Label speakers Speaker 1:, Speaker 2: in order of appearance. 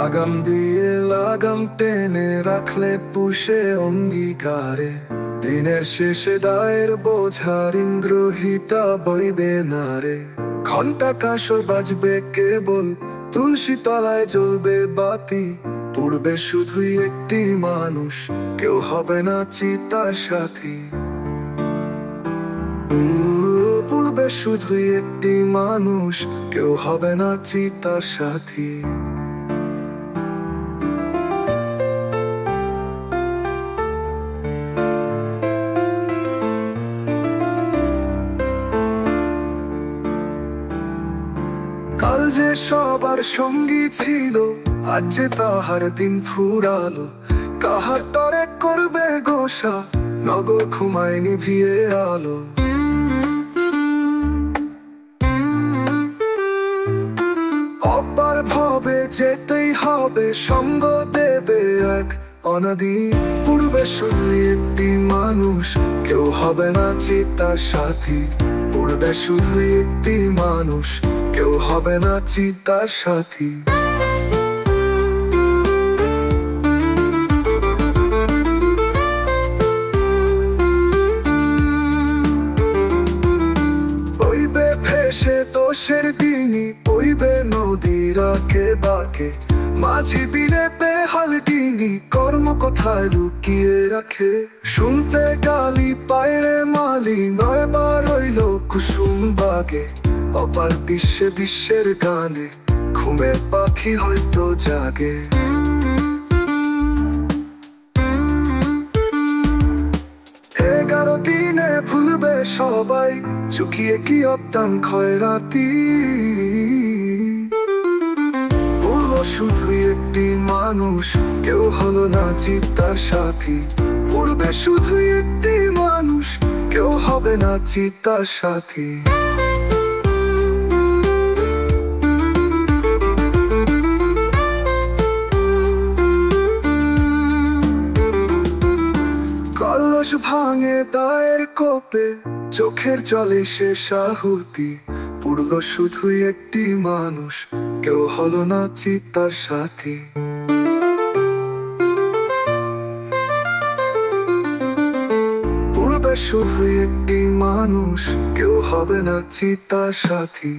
Speaker 1: লাগাম দিয়ে লাগাম টেনে রাখলে পুষে অঙ্গীকারে, দিনের শেষে দায়ের বোঝার ইন্দ্রহিতা বইবে না রে। ঘন্টা কাঁসর বাজবে কেবল, তুলসী তলায় জ্বলবে বাতি, পুড়বে শুধুই একটি মানুষ, কেউ হবে না চিতার সাথী। পুড়বে শুধুই একটি মানুষ, কেউ হবে না চিতার সাথী। কাল যে সবার সঙ্গী ছিল, আজ যে তাহার দিন ফুরালো। কাহার তরে করবে গোসা, নগর ঘুমায় নিভিয়ে আলো। অপার ভবে যেতেই হবে, সঙ্গ দেবে এক অনাদি। পুড়বে শুধু একটি মানুষ, কেউ হবে না চিতার সাথী। পুড়বে শুধু একটি মানুষ, কেউ হবে না চিতার সাথী। বইবে ভেসে দোষের ডিঙি, বইবে নদীর আঁকে বাঁকে। মাঝি বিলে বেহাল ডিঙি, কর্ম কোথায় লুকিয়ে রাখে। শুনতে গালি পায়রে মালি, নয় বা রইল কুসুম বাগে। অপার বিশ্বে বিশ্বের গানে, ঘুমের পাখি হয়তো জাগে। 11 দিনে ভুলবে সবাই, চুকিয়ে কি অবদান খয়রাতি। পুড়লো শুধু একটি মানুষ, কেউ হলো না চিতার সাথী। পুড়বে শুধু একটি মানুষ, কেউ হবে না চিতার সাথী। কলস ভাঙে দায়ের কোপে, চোখের জলে শেষ আহুতি। পুড়লো শুধু একটি মানুষ, কেউ হলো না চিতার সাথী। পুড়বে শুধু একটি মানুষ, কেউ হবে না চিতার সাথী।